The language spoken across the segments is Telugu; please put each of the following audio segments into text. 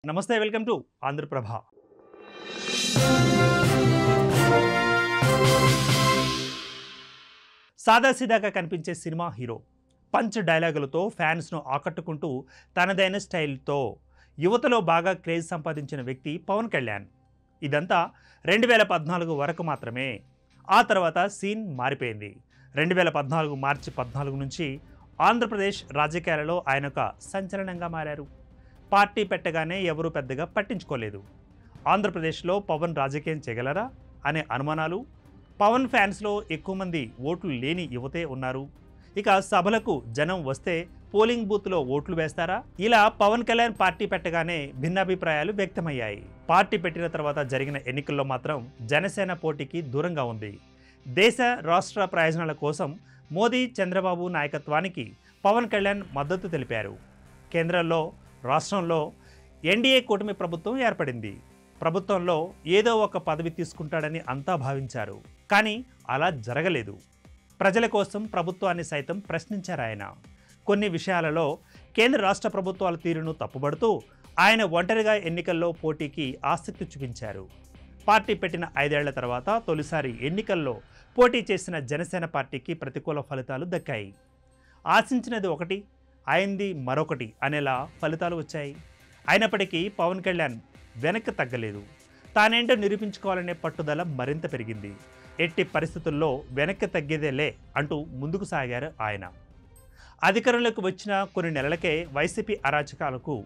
నమస్తే, వెల్కమ్ టు ఆంధ్రప్రభ. సాదాసీదాగా కనిపించే సినిమా హీరో పంచ్ డైలాగులతో ఫ్యాన్స్ను ఆకట్టుకుంటూ తనదైన స్టైల్తో యువతలో బాగా క్రేజ్ సంపాదించిన వ్యక్తి పవన్ కళ్యాణ్. ఇదంతా 2014 వరకు మాత్రమే. ఆ తర్వాత సీన్ మారిపోయింది. 2014 మార్చి 14 నుంచి ఆంధ్రప్రదేశ్ రాజకీయాలలో ఆయన ఒక సంచలనంగా మారారు. పార్టీ పెట్టగానే ఎవరూ పెద్దగా పట్టించుకోలేదు. ఆంధ్రప్రదేశ్లో పవన్ రాజకీయం చేయగలరా అనే అనుమానాలు, పవన్ ఫ్యాన్స్లో ఎక్కువ మంది ఓట్లు లేని యువతే ఉన్నారు. ఇక సభలకు జనం వస్తే పోలింగ్ బూత్లో ఓట్లు వేస్తారా? ఇలా పవన్ కళ్యాణ్ పార్టీ పెట్టగానే భిన్నాభిప్రాయాలు వ్యక్తమయ్యాయి. పార్టీ పెట్టిన తర్వాత జరిగిన ఎన్నికల్లో మాత్రం జనసేన పోటీకి దూరంగా ఉంది. దేశ రాష్ట్ర ప్రయోజనాల కోసం మోదీ, చంద్రబాబు నాయకత్వానికి పవన్ కళ్యాణ్ మద్దతు తెలిపారు. కేంద్రంలో, రాష్ట్రంలో ఎన్డీఏ కూటమి ప్రభుత్వం ఏర్పడింది. ప్రభుత్వంలో ఏదో ఒక పదవి తీసుకుంటాడని అంతా భావించారు. కానీ అలా జరగలేదు. ప్రజల కోసం ప్రభుత్వాన్ని సైతం ప్రశ్నించారు ఆయన. కొన్ని విషయాలలో కేంద్ర రాష్ట్ర ప్రభుత్వాల తీరును తప్పుబడుతూ ఆయన ఒంటరిగా ఎన్నికల్లో పోటీకి ఆసక్తి చూపించారు. పార్టీ పెట్టిన 5 ఏళ్ల తర్వాత తొలిసారి ఎన్నికల్లో పోటీ చేసిన జనసేన పార్టీకి ప్రతికూల ఫలితాలు దక్కాయి. ఆశించినది ఒకటి, అయింది మరొకటి అనేలా ఫలితాలు వచ్చాయి. అయినప్పటికీ పవన్ కళ్యాణ్ వెనక్కి తగ్గలేదు. తానేంటో నిరూపించుకోవాలనే పట్టుదల మరింత పెరిగింది. ఎట్టి పరిస్థితుల్లో వెనక్కి తగ్గేదేలే అంటూ ముందుకు సాగారు ఆయన. అధికారంలోకి వచ్చిన కొన్ని నెలలకే వైసీపీ అరాచకాలకు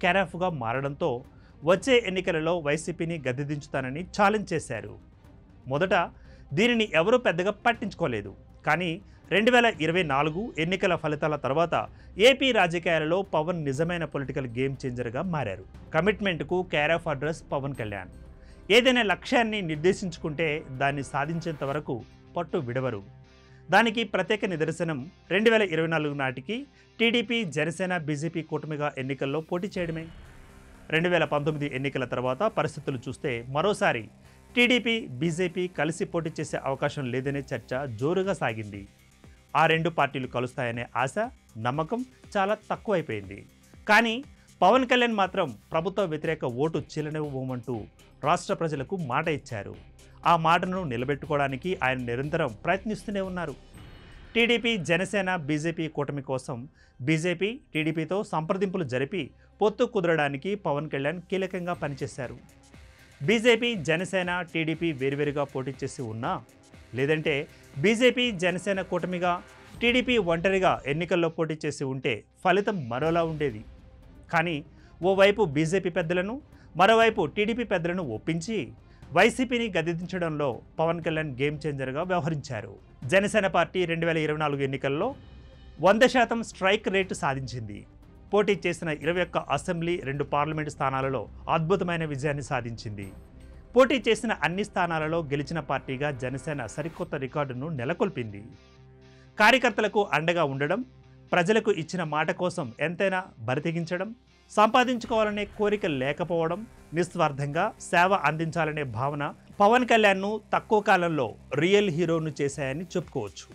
కేరాఫ్గా మారడంతో వచ్చే ఎన్నికలలో వైసీపీని గద్దెదించుతానని ఛాలెంజ్ చేశారు. మొదట దీనిని ఎవరూ పెద్దగా పట్టించుకోలేదు. కానీ 2024 ఎన్నికల ఫలితాల తర్వాత ఏపీ రాజకీయాలలో పవన్ నిజమైన పొలిటికల్ గేమ్ చేంజర్గా మారారు. కమిట్మెంట్కు care of address Pawan Kalyan. ఏదైనా లక్ష్యాన్ని నిర్దేశించుకుంటే దాన్ని సాధించేంత వరకు పట్టు విడవరు. దానికి ప్రత్యేక నిదర్శనం 2024 నాటికి టీడీపీ, జనసేన, బీజేపీ కూటమిగా ఎన్నికల్లో పోటీ చేయడమే. 2019 ఎన్నికల తర్వాత పరిస్థితులు చూస్తే మరోసారి టీడీపీ, బీజేపీ కలిసి పోటీ చేసే అవకాశం లేదనే చర్చ జోరుగా సాగింది. ఆ రెండు పార్టీలు కలుస్తాయనే ఆశ, నమ్మకం చాలా తక్కువైపోయింది. కానీ పవన్ కళ్యాణ్ మాత్రం ప్రభుత్వ వ్యతిరేక ఓటు చీలనివ్వమంటూ రాష్ట్ర ప్రజలకు మాట ఇచ్చారు. ఆ మాటను నిలబెట్టుకోవడానికి ఆయన నిరంతరం ప్రయత్నిస్తూనే ఉన్నారు. టీడీపీ, జనసేన, బీజేపీ కూటమి కోసం బీజేపీ, టీడీపీతో సంప్రదింపులు జరిపి పొత్తు కుదరడానికి పవన్ కళ్యాణ్ కీలకంగా పనిచేశారు. బీజేపీ, జనసేన, టీడీపీ వేరువేరుగా పోటీ చేసి ఉన్నా, లేదంటే బీజేపీ, జనసేన కూటమిగా, టీడీపీ ఒంటరిగా ఎన్నికల్లో పోటీ చేసి ఉంటే ఫలితం మరోలా ఉండేది. కానీ ఓవైపు బీజేపీ పెద్దలను, మరోవైపు టీడీపీ పెద్దలను ఒప్పించి వైసీపీని గద్దెదించడంలో పవన్ కళ్యాణ్ గేమ్ చేంజర్గా వ్యవహరించారు. జనసేన పార్టీ 2024 ఎన్నికల్లో 100% స్ట్రైక్ రేటు సాధించింది. పోటీ చేసిన 21 అసెంబ్లీ, 2 పార్లమెంటు స్థానాలలో అద్భుతమైన విజయాన్ని సాధించింది. పోటీ చేసిన అన్ని స్థానాలలో గెలిచిన పార్టీగా జనసేన సరికొత్త రికార్డును నెలకొల్పింది. కార్యకర్తలకు అండగా ఉండడం, ప్రజలకు ఇచ్చిన మాట కోసం ఎంతైనా బరితెగించడం, సంపాదించుకోవాలనే కోరిక లేకపోవడం, నిస్వార్థంగా సేవ అందించాలనే భావన పవన్ కళ్యాణ్ను తక్కువ కాలంలో రియల్ హీరోను చేశాయని చెప్పుకోవచ్చు.